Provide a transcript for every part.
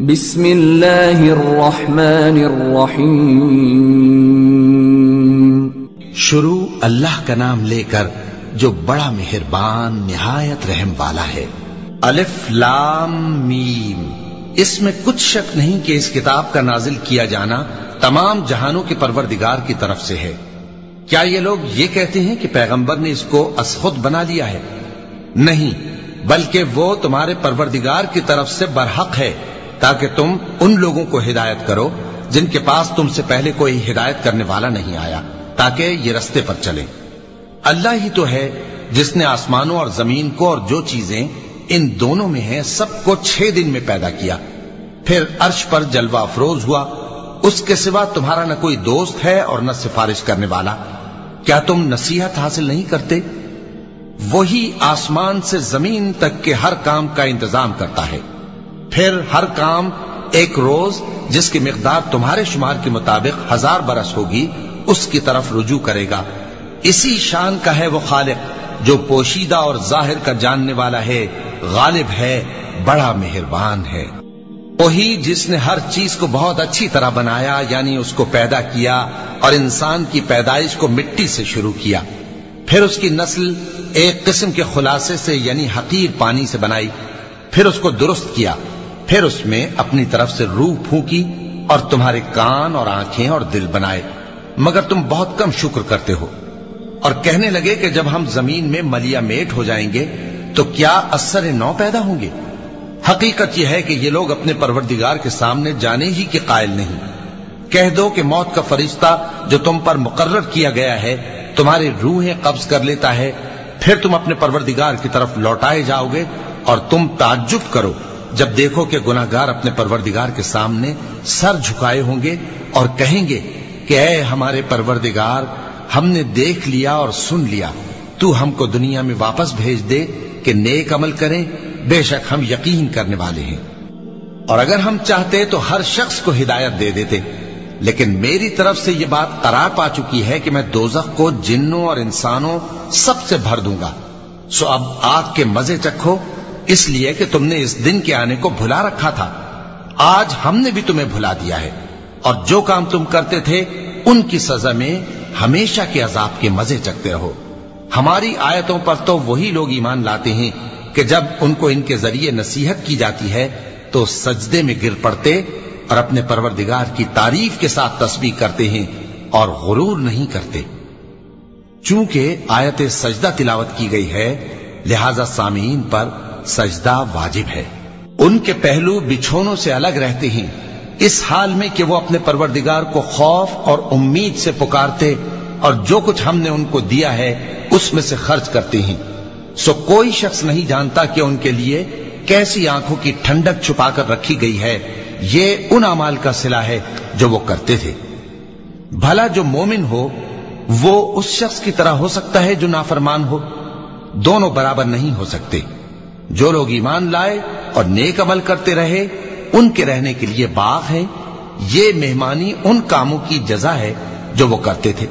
بسم اللہ الرحمن الرحیم. شروع اللہ کا نام لے کر جو بڑا مہربان نہایت رحم والا ہے. الف لام میم. اس میں کچھ شک نہیں کہ اس کتاب کا نازل کیا جانا تمام جہانوں کے پروردگار کی طرف سے ہے. کیا یہ لوگ یہ کہتے ہیں کہ پیغمبر نے اس کو از خود بنا لیا ہے؟ نہیں، بلکہ وہ تمہارے پروردگار کی طرف سے برحق ہے تاکہ تم ان لوگوں کو ہدایت کرو جن کے پاس تم سے پہلے کوئی ہدایت کرنے والا نہیں آیا، تاکہ یہ رستے پر چلیں. اللہ ہی تو ہے جس نے آسمانوں اور زمین کو اور جو چیزیں ان دونوں میں ہیں سب کو 6 دن میں پیدا کیا، پھر عرش پر جلوہ افروز ہوا. اس کے سوا تمہارا نہ کوئی دوست ہے اور نہ سفارش کرنے والا. کیا تم نصیحت حاصل نہیں کرتے؟ وہی آسمان سے زمین تک کے ہر کام کا انتظام کرتا ہے، پھر ہر کام ایک روز جس کی مقدار تمہارے شمار کے مطابق 1000 برس ہوگی اس کی طرف رجوع کرے گا. اسی شان کا ہے وہ خالق جو پوشیدہ اور ظاہر کا جاننے والا ہے، غالب ہے، بڑا مہربان ہے. وہی جس نے ہر چیز کو بہت اچھی طرح بنایا، یعنی اس کو پیدا کیا اور انسان کی پیدائش کو مٹی سے شروع کیا، پھر اس کی نسل ایک قسم کے خلاصے سے یعنی حقیر پانی سے بنائی، پھر اس کو درست کیا، پھر اس میں اپنی طرف سے روح پھونکی اور تمہارے کان اور آنکھیں اور دل بنائے، مگر تم بہت کم شکر کرتے ہو. اور کہنے لگے کہ جب ہم زمین میں ملیا میٹ ہو جائیں گے تو کیا اثر نو پیدا ہوں گے؟ حقیقت یہ ہے کہ یہ لوگ اپنے پروردگار کے سامنے جانے ہی کے قائل نہیں. کہہ دو کہ موت کا فرشتہ جو تم پر مقرر کیا گیا ہے تمہاری روحیں قبض کر لیتا ہے، پھر تم اپنے پروردگار کی طرف لوٹائے جاؤ گے، اور تم تعجب کرو جب دیکھو کہ گناہگار اپنے پروردگار کے سامنے سر جھکائے ہوں گے اور کہیں گے کہ اے ہمارے پروردگار، ہم نے دیکھ لیا اور سن لیا، تو ہم کو دنیا میں واپس بھیج دے کہ نیک عمل کریں، بے شک ہم یقین کرنے والے ہیں. اور اگر ہم چاہتے تو ہر شخص کو ہدایت دے دیتے، لیکن میری طرف سے یہ بات قرار پا چکی ہے کہ میں دوزخ کو جنوں اور انسانوں سب سے بھر دوں گا. سو اب آگ کے مزے چکھو، اس لیے کہ تم نے اس دن کے آنے کو بھلا رکھا تھا. آج ہم نے بھی تمہیں بھلا دیا ہے، اور جو کام تم کرتے تھے ان کی سزا میں ہمیشہ کے عذاب کے مزے چکھتے رہو. ہماری آیتوں پر تو وہی لوگ ایمان لاتے ہیں کہ جب ان کو ان کے ذریعے نصیحت کی جاتی ہے تو سجدے میں گر پڑتے اور اپنے پروردگار کی تعریف کے ساتھ تسبیح کرتے ہیں اور غرور نہیں کرتے. چونکہ آیت سجدہ تلاوت کی گئی ہے لہذا سامعین پر سجدہ واجب ہے. ان کے پہلو بچھونوں سے الگ رہتے ہیں، اس حال میں کہ وہ اپنے پروردگار کو خوف اور امید سے پکارتے اور جو کچھ ہم نے ان کو دیا ہے اس میں سے خرچ کرتے ہیں. سو کوئی شخص نہیں جانتا کہ ان کے لیے کیسی آنکھوں کی ٹھنڈک چھپا کر رکھی گئی ہے. یہ ان اعمال کا صلہ ہے جو وہ کرتے تھے. بھلا جو مومن ہو وہ اس شخص کی طرح ہو سکتا ہے جو نافرمان ہو؟ دونوں برابر نہیں ہو سکتے. جو لوگ ایمان لائے اور نیک عمل کرتے رہے ان کے رہنے کے لیے باغ ہے، یہ مہمانی ان کاموں کی جزا ہے جو وہ کرتے تھے.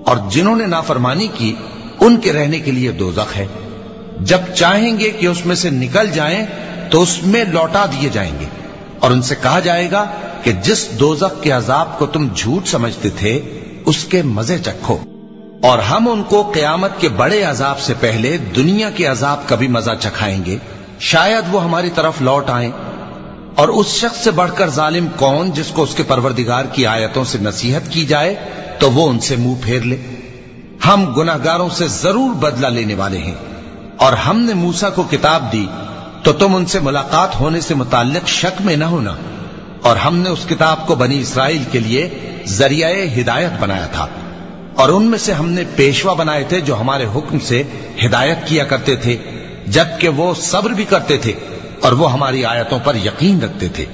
اور جنہوں نے نافرمانی کی ان کے رہنے کے لیے دوزخ ہے، جب چاہیں گے کہ اس میں سے نکل جائیں تو اس میں لوٹا دیے جائیں گے، اور ان سے کہا جائے گا کہ جس دوزخ کے عذاب کو تم جھوٹ سمجھتے تھے اس کے مزے چکھو. اور ہم ان کو قیامت کے بڑے عذاب سے پہلے دنیا کے عذاب کا بھی مزہ چکھائیں گے، شاید وہ ہماری طرف لوٹ آئیں. اور اس شخص سے بڑھ کر ظالم کون جس کو اس کے پروردگار کی آیتوں سے نصیحت کی جائے تو وہ ان سے منہ پھیر لے. ہم گناہگاروں سے ضرور بدلہ لینے والے ہیں. اور ہم نے موسیٰ کو کتاب دی تو تم ان سے ملاقات ہونے سے متعلق شک میں نہ ہونا. اور ہم نے اس کتاب کو بنی اسرائیل کے لیے ذریعہ ہدایت بنایا تھا، اور ان میں سے ہم نے پیشوا بنائے تھے جو ہمارے حکم سے ہدایت کیا کرتے تھے، جبکہ وہ صبر بھی کرتے تھے اور وہ ہماری آیتوں پر یقین رکھتے تھے.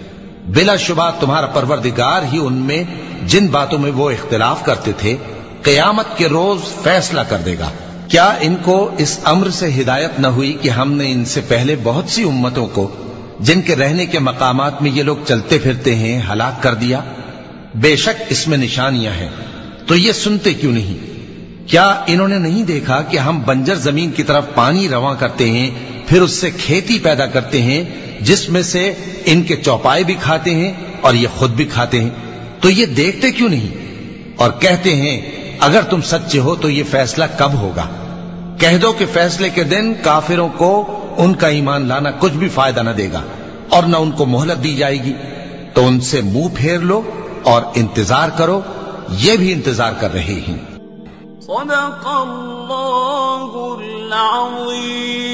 بلا شبہ تمہارا پروردگار ہی ان میں جن باتوں میں وہ اختلاف کرتے تھے قیامت کے روز فیصلہ کر دے گا. کیا ان کو اس امر سے ہدایت نہ ہوئی کہ ہم نے ان سے پہلے بہت سی امتوں کو جن کے رہنے کے مقامات میں یہ لوگ چلتے پھرتے ہیں ہلاک کر دیا؟ بے شک اس میں نشانیاں ہیں، تو یہ سنتے کیوں نہیں؟ کیا انہوں نے نہیں دیکھا کہ ہم بنجر زمین کی طرف پانی رواں کرتے ہیں پھر اس سے کھیتی پیدا کرتے ہیں جس میں سے ان کے چوپائے بھی کھاتے ہیں اور یہ خود بھی کھاتے ہیں، تو یہ دیکھتے کیوں نہیں؟ اور کہتے ہیں اگر تم سچے ہو تو یہ فیصلہ کب ہوگا؟ کہہ دو کہ فیصلے کے دن کافروں کو ان کا ایمان لانا کچھ بھی فائدہ نہ دے گا اور نہ ان کو مہلت دی جائے گی، تو ان سے منہ پھیر لو اور انتظار کرو، یہ بھی انتظار کر رہے ہیں۔ صدق اللہ العظیم۔